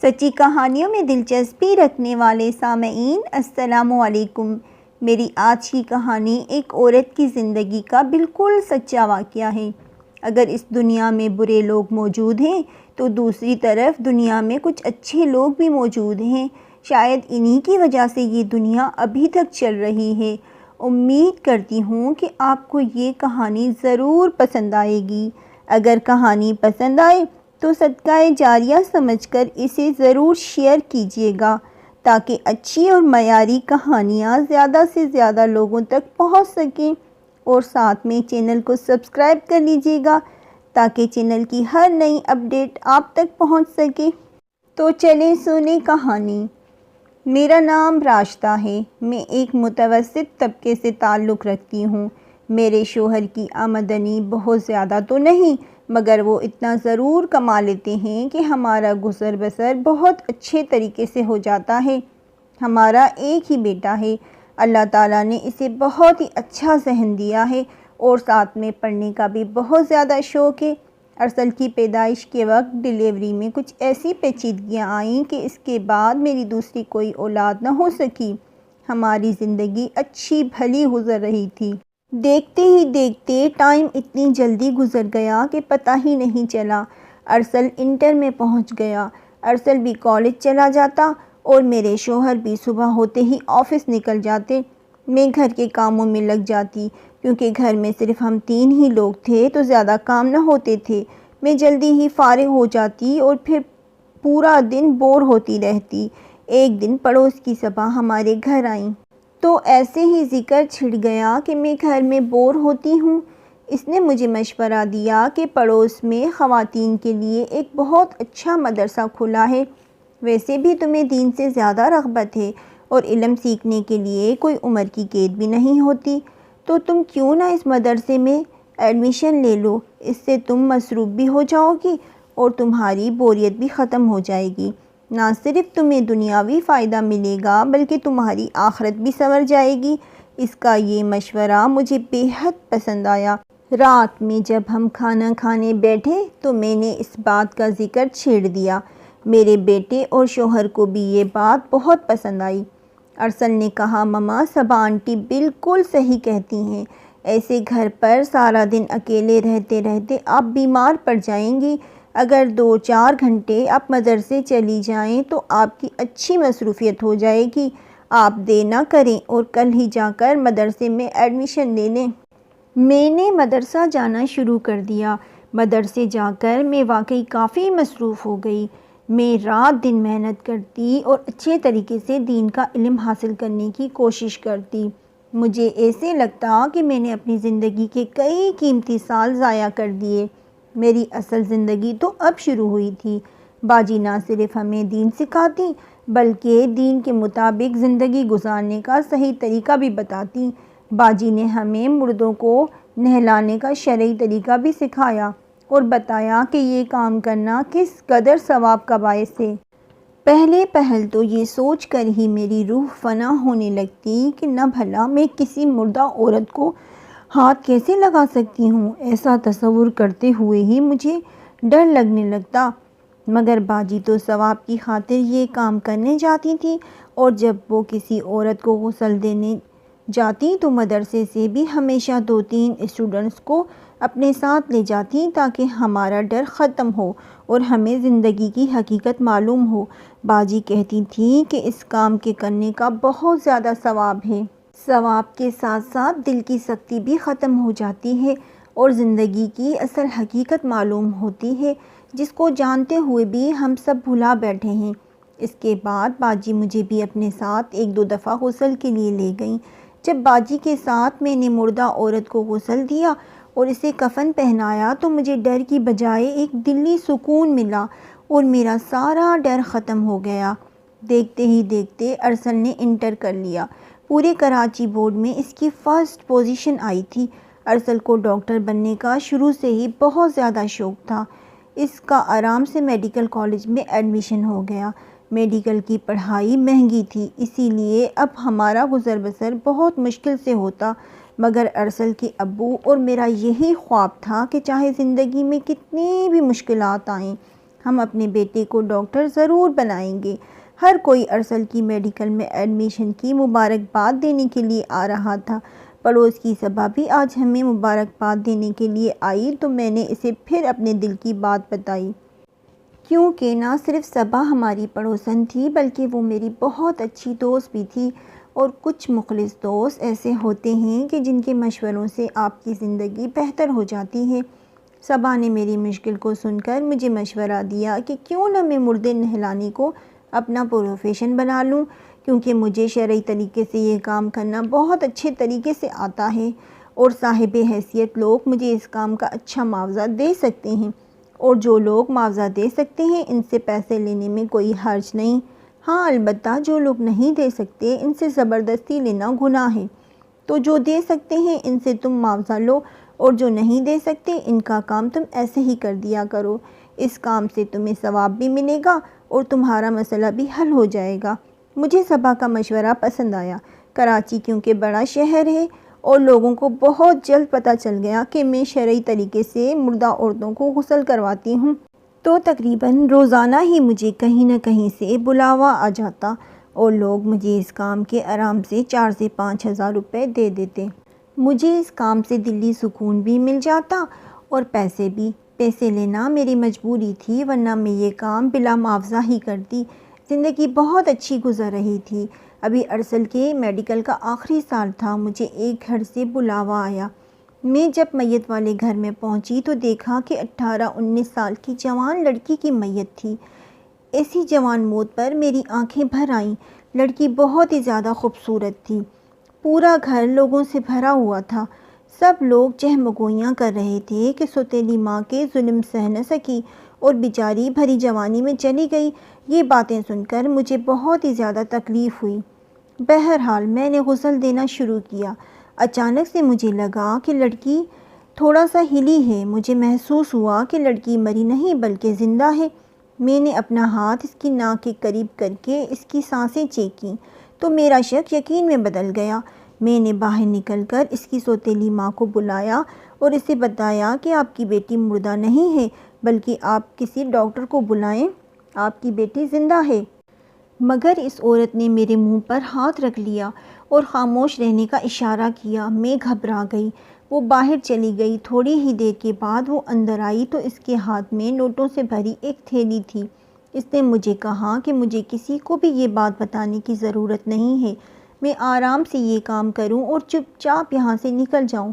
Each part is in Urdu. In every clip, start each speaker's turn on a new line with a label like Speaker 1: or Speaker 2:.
Speaker 1: سچی کہانیوں میں دلچسپی رکھنے والے سامعین السلام علیکم۔ میری آج کی کہانی ایک عورت کی زندگی کا بالکل سچا واقعہ ہے۔ اگر اس دنیا میں برے لوگ موجود ہیں تو دوسری طرف دنیا میں کچھ اچھے لوگ بھی موجود ہیں۔ شاید انہی کی وجہ سے یہ دنیا ابھی تک چل رہی ہے۔ امید کرتی ہوں کہ آپ کو یہ کہانی ضرور پسند آئے گی۔ اگر کہانی پسند آئے تو صدقہ جاریہ سمجھ کر اسے ضرور شیئر کیجیے گا تاکہ اچھی اور معیاری کہانیاں زیادہ سے زیادہ لوگوں تک پہنچ سکیں، اور ساتھ میں چینل کو سبسکرائب کر لیجیے گا تاکہ چینل کی ہر نئی اپڈیٹ آپ تک پہنچ سکے۔ تو چلیں سنیں کہانی۔ میرا نام راشدہ ہے۔ میں ایک متوسط طبقے سے تعلق رکھتی ہوں۔ میرے شوہر کی آمدنی بہت زیادہ تو نہیں، مگر وہ اتنا ضرور کما لیتے ہیں کہ ہمارا گزر بسر بہت اچھے طریقے سے ہو جاتا ہے۔ ہمارا ایک ہی بیٹا ہے۔ اللہ تعالیٰ نے اسے بہت ہی اچھا ذہن دیا ہے اور ساتھ میں پڑھنے کا بھی بہت زیادہ شوق ہے۔ ارسل کی پیدائش کے وقت ڈیلیوری میں کچھ ایسی پیچیدگیاں آئیں کہ اس کے بعد میری دوسری کوئی اولاد نہ ہو سکی۔ ہماری زندگی اچھی بھلی گزر رہی تھی۔ دیکھتے ہی دیکھتے ٹائم اتنی جلدی گزر گیا کہ پتہ ہی نہیں چلا۔ ارسل انٹر میں پہنچ گیا۔ ارسل بھی کالج چلا جاتا اور میرے شوہر بھی صبح ہوتے ہی آفس نکل جاتے۔ میں گھر کے کاموں میں لگ جاتی، کیونکہ گھر میں صرف ہم 3 ہی لوگ تھے تو زیادہ کام نہ ہوتے تھے۔ میں جلدی ہی فارغ ہو جاتی اور پھر پورا دن بور ہوتی رہتی۔ ایک دن پڑوس کی صبا ہمارے گھر آئیں تو ایسے ہی ذکر چھڑ گیا کہ میں گھر میں بور ہوتی ہوں۔ اس نے مجھے مشورہ دیا کہ پڑوس میں خواتین کے لیے ایک بہت اچھا مدرسہ کھلا ہے۔ ویسے بھی تمہیں دین سے زیادہ رغبت ہے اور علم سیکھنے کے لیے کوئی عمر کی قید بھی نہیں ہوتی، تو تم کیوں نہ اس مدرسے میں ایڈمیشن لے لو۔ اس سے تم مصروف بھی ہو جاؤ گی اور تمہاری بوریت بھی ختم ہو جائے گی۔ نہ صرف تمہیں دنیاوی فائدہ ملے گا بلکہ تمہاری آخرت بھی سنور جائے گی۔ اس کا یہ مشورہ مجھے بے حد پسند آیا۔ رات میں جب ہم کھانا کھانے بیٹھے تو میں نے اس بات کا ذکر چھیڑ دیا۔ میرے بیٹے اور شوہر کو بھی یہ بات بہت پسند آئی۔ ارسل نے کہا، مما صبا آنٹی بالکل صحیح کہتی ہیں۔ ایسے گھر پر سارا دن اکیلے رہتے رہتے آپ بیمار پڑ جائیں گی۔ اگر 2-4 گھنٹے آپ مدرسے چلی جائیں تو آپ کی اچھی مصروفیت ہو جائے گی۔ آپ دیر نہ کریں اور کل ہی جا کر مدرسے میں ایڈمیشن لے لیں۔ میں نے مدرسہ جانا شروع کر دیا۔ مدرسے جا کر میں واقعی کافی مصروف ہو گئی۔ میں رات دن محنت کرتی اور اچھے طریقے سے دین کا علم حاصل کرنے کی کوشش کرتی۔ مجھے ایسے لگتا کہ میں نے اپنی زندگی کے کئی قیمتی سال ضائع کر دیے۔ میری اصل زندگی تو اب شروع ہوئی تھی۔ باجی نہ صرف ہمیں دین سکھاتی بلکہ دین کے مطابق زندگی گزارنے کا صحیح طریقہ بھی بتاتی۔ باجی نے ہمیں مردوں کو نہلانے کا شرعی طریقہ بھی سکھایا اور بتایا کہ یہ کام کرنا کس قدر ثواب کا باعث ہے۔ پہلے پہل تو یہ سوچ کر ہی میری روح فنا ہونے لگتی کہ نہ بھلا میں کسی مردہ عورت کو ہاتھ کیسے لگا سکتی ہوں۔ ایسا تصور کرتے ہوئے ہی مجھے ڈر لگنے لگتا۔ مگر باجی تو ثواب کی خاطر یہ کام کرنے جاتی تھی، اور جب وہ کسی عورت کو غسل دینے جاتی تو مدرسے سے بھی ہمیشہ 2-3 اسٹوڈنٹس کو اپنے ساتھ لے جاتی تاکہ ہمارا ڈر ختم ہو اور ہمیں زندگی کی حقیقت معلوم ہو۔ باجی کہتی تھی کہ اس کام کے کرنے کا بہت زیادہ ثواب ہے۔ ثواب کے ساتھ ساتھ دل کی سختی بھی ختم ہو جاتی ہے اور زندگی کی اصل حقیقت معلوم ہوتی ہے، جس کو جانتے ہوئے بھی ہم سب بھلا بیٹھے ہیں۔ اس کے بعد باجی مجھے بھی اپنے ساتھ 1-2 دفعہ غسل کے لیے لے گئیں۔ جب باجی کے ساتھ میں نے مردہ عورت کو غسل دیا اور اسے کفن پہنایا تو مجھے ڈر کی بجائے ایک دلی سکون ملا اور میرا سارا ڈر ختم ہو گیا۔ دیکھتے ہی دیکھتے ارسل نے انٹر کر لیا۔ پورے کراچی بورڈ میں اس کی فرسٹ پوزیشن آئی تھی۔ ارسل کو ڈاکٹر بننے کا شروع سے ہی بہت زیادہ شوق تھا۔ اس کا آرام سے میڈیکل کالج میں ایڈمیشن ہو گیا۔ میڈیکل کی پڑھائی مہنگی تھی، اسی لیے اب ہمارا گزر بسر بہت مشکل سے ہوتا، مگر ارسل کے ابو اور میرا یہی خواب تھا کہ چاہے زندگی میں کتنی بھی مشکلات آئیں، ہم اپنے بیٹے کو ڈاکٹر ضرور بنائیں گے۔ ہر کوئی ارسل کی میڈیکل میں ایڈمیشن کی مبارکباد دینے کے لیے آ رہا تھا۔ پڑوس کی صبا بھی آج ہمیں مبارکباد دینے کے لیے آئی تو میں نے اسے پھر اپنے دل کی بات بتائی، کیونکہ نہ صرف صبا ہماری پڑوسن تھی بلکہ وہ میری بہت اچھی دوست بھی تھی۔ اور کچھ مخلص دوست ایسے ہوتے ہیں کہ جن کے مشوروں سے آپ کی زندگی بہتر ہو جاتی ہے۔ صبا نے میری مشکل کو سن کر مجھے مشورہ دیا کہ کیوں نہ میں مردے نہلانے کو اپنا پروفیشن بنا لوں، کیونکہ مجھے شرعی طریقے سے یہ کام کرنا بہت اچھے طریقے سے آتا ہے اور صاحب حیثیت لوگ مجھے اس کام کا اچھا معاوضہ دے سکتے ہیں، اور جو لوگ معاوضہ دے سکتے ہیں ان سے پیسے لینے میں کوئی حرج نہیں۔ ہاں البتہ جو لوگ نہیں دے سکتے ان سے زبردستی لینا گناہ ہے، تو جو دے سکتے ہیں ان سے تم معاوضہ لو، اور جو نہیں دے سکتے ان کا کام تم ایسے ہی کر دیا کرو۔ اس کام سے تمہیں ثواب بھی ملے گا اور تمہارا مسئلہ بھی حل ہو جائے گا۔ مجھے صبا کا مشورہ پسند آیا۔ کراچی کیونکہ بڑا شہر ہے اور لوگوں کو بہت جلد پتہ چل گیا کہ میں شرعی طریقے سے مردہ عورتوں کو غسل کرواتی ہوں، تو تقریباً روزانہ ہی مجھے کہیں نہ کہیں سے بلاوا آ جاتا اور لوگ مجھے اس کام کے آرام سے 4 سے 5 ہزار روپے دے دیتے۔ مجھے اس کام سے دلی سکون بھی مل جاتا اور پیسے بھی۔ پیسے لینا میری مجبوری تھی، ورنہ میں یہ کام بلا معاوضہ ہی کرتی۔ زندگی بہت اچھی گزر رہی تھی۔ ابھی ارسل کے میڈیکل کا آخری سال تھا، مجھے ایک گھر سے بلاوا آیا۔ میں جب میت والے گھر میں پہنچی تو دیکھا کہ 18-19 سال کی جوان لڑکی کی میت تھی۔ ایسی جوان موت پر میری آنکھیں بھر آئیں۔ لڑکی بہت ہی زیادہ خوبصورت تھی۔ پورا گھر لوگوں سے بھرا ہوا تھا۔ سب لوگ چہمگوئیاں کر رہے تھے کہ سوتیلی ماں کے ظلم سہ نہ سکی اور بیچاری بھری جوانی میں چلی گئی۔ یہ باتیں سن کر مجھے بہت ہی زیادہ تکلیف ہوئی۔ بہرحال میں نے غسل دینا شروع کیا۔ اچانک سے مجھے لگا کہ لڑکی تھوڑا سا ہلی ہے۔ مجھے محسوس ہوا کہ لڑکی مری نہیں بلکہ زندہ ہے۔ میں نے اپنا ہاتھ اس کی ناک کے قریب کر کے اس کی سانسیں چیک کیں تو میرا شک یقین میں بدل گیا۔ میں نے باہر نکل کر اس کی سوتیلی ماں کو بلایا اور اسے بتایا کہ آپ کی بیٹی مردہ نہیں ہے بلکہ آپ کسی ڈاکٹر کو بلائیں، آپ کی بیٹی زندہ ہے۔ مگر اس عورت نے میرے منہ پر ہاتھ رکھ لیا اور خاموش رہنے کا اشارہ کیا۔ میں گھبرا گئی۔ وہ باہر چلی گئی۔ تھوڑی ہی دیر کے بعد وہ اندر آئی تو اس کے ہاتھ میں نوٹوں سے بھری ایک تھیلی تھی۔ اس نے مجھے کہا کہ مجھے کسی کو بھی یہ بات بتانے کی ضرورت نہیں ہے، میں آرام سے یہ کام کروں اور چپ چاپ یہاں سے نکل جاؤں۔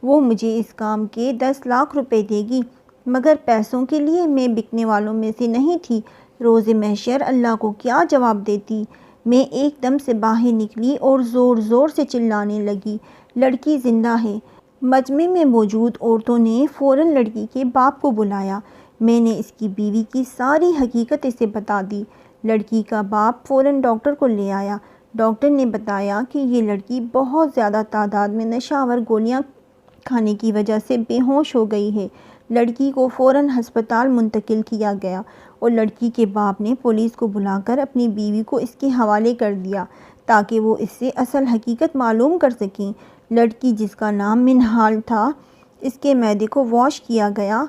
Speaker 1: وہ مجھے اس کام کے 10 لاکھ روپے دے گی، مگر پیسوں کے لیے میں بکنے والوں میں سے نہیں تھی۔ روز محشر اللہ کو کیا جواب دیتی؟ میں ایک دم سے باہر نکلی اور زور زور سے چلانے لگی، لڑکی زندہ ہے۔ مجمع میں موجود عورتوں نے فوراً لڑکی کے باپ کو بلایا۔ میں نے اس کی بیوی کی ساری حقیقت اسے بتا دی۔ لڑکی کا باپ فوراً ڈاکٹر کو لے آیا۔ ڈاکٹر نے بتایا کہ یہ لڑکی بہت زیادہ تعداد میں نشہ آور گولیاں کھانے کی وجہ سے بے ہوش ہو گئی ہے۔ لڑکی کو فوراً ہسپتال منتقل کیا گیا اور لڑکی کے باپ نے پولیس کو بلا کر اپنی بیوی کو اس کے حوالے کر دیا تاکہ وہ اس سے اصل حقیقت معلوم کر سکیں۔ لڑکی جس کا نام منہال تھا، اس کے معدے کو واش کیا گیا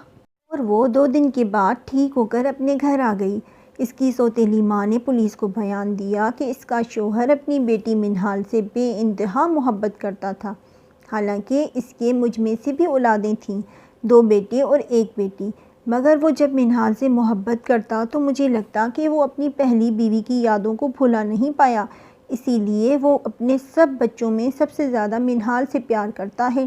Speaker 1: اور وہ 2 دن کے بعد ٹھیک ہو کر اپنے گھر آ گئی۔ اس کی سوتیلی ماں نے پولیس کو بیان دیا کہ اس کا شوہر اپنی بیٹی منہال سے بے انتہا محبت کرتا تھا، حالانکہ اس کے مجھ میں سے بھی اولادیں تھیں، 2 بیٹے اور 1 بیٹی، مگر وہ جب منہال سے محبت کرتا تو مجھے لگتا کہ وہ اپنی پہلی بیوی کی یادوں کو بھلا نہیں پایا، اسی لیے وہ اپنے سب بچوں میں سب سے زیادہ منہال سے پیار کرتا ہے۔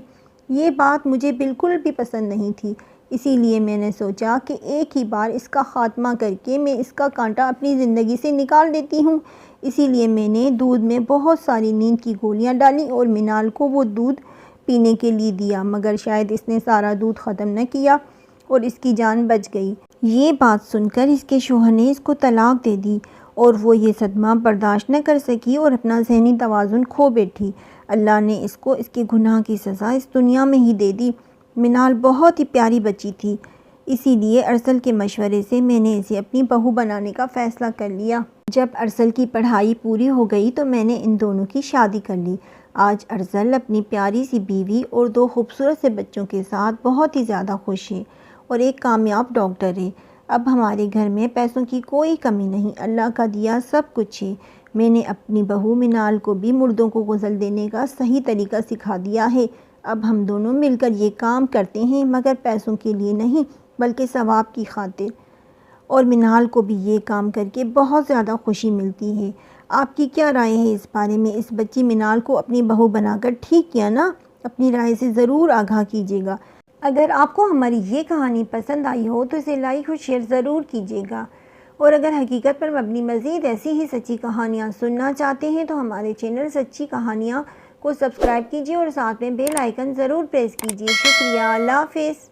Speaker 1: یہ بات مجھے بالکل بھی پسند نہیں تھی، اسی لیے میں نے سوچا کہ ایک ہی بار اس کا خاتمہ کر کے میں اس کا کانٹا اپنی زندگی سے نکال دیتی ہوں۔ اسی لیے میں نے دودھ میں بہت ساری نیند کی گولیاں ڈالیں اور منال کو وہ دودھ پینے کے لیے دیا، مگر شاید اس نے سارا دودھ ختم نہ کیا اور اس کی جان بچ گئی۔ یہ بات سن کر اس کے شوہر نے اس کو طلاق دے دی اور وہ یہ صدمہ برداشت نہ کر سکی اور اپنا ذہنی توازن کھو بیٹھی۔ اللہ نے اس کو اس کے گناہ کی سزا اس دنیا میں ہی دے دی۔ منال بہت ہی پیاری بچی تھی، اسی لیے ارسل کے مشورے سے میں نے اسے اپنی بہو بنانے کا فیصلہ کر لیا۔ جب ارسل کی پڑھائی پوری ہو گئی تو میں نے ان دونوں کی شادی کر لی۔ آج ارسل اپنی پیاری سی بیوی اور 2 خوبصورت سے بچوں کے ساتھ بہت ہی زیادہ خوش ہے اور ایک کامیاب ڈاکٹر ہے۔ اب ہمارے گھر میں پیسوں کی کوئی کمی نہیں، اللہ کا دیا سب کچھ ہے۔ میں نے اپنی بہو منال کو بھی مردوں کو غسل دینے کا صحیح طریقہ سکھا دیا ہے۔ اب ہم دونوں مل کر یہ کام کرتے ہیں، مگر پیسوں کے لیے نہیں بلکہ ثواب کی خاطر۔ اور منال کو بھی یہ کام کر کے بہت زیادہ خوشی ملتی ہے۔ آپ کی کیا رائے ہے اس بارے میں؟ اس بچی منال کو اپنی بہو بنا کر ٹھیک کیا نا؟ اپنی رائے سے ضرور آگاہ کیجیے گا۔ اگر آپ کو ہماری یہ کہانی پسند آئی ہو تو اسے لائک اور شیئر ضرور کیجیے گا، اور اگر حقیقت پر مبنی مزید ایسی ہی سچی کہانیاں سننا چاہتے ہیں تو ہمارے چینل سچی کہانیاں کو سبسکرائب کیجیے اور ساتھ میں بیل آئیکن ضرور پریس کیجیے۔ شکریہ، اللہ حافظ۔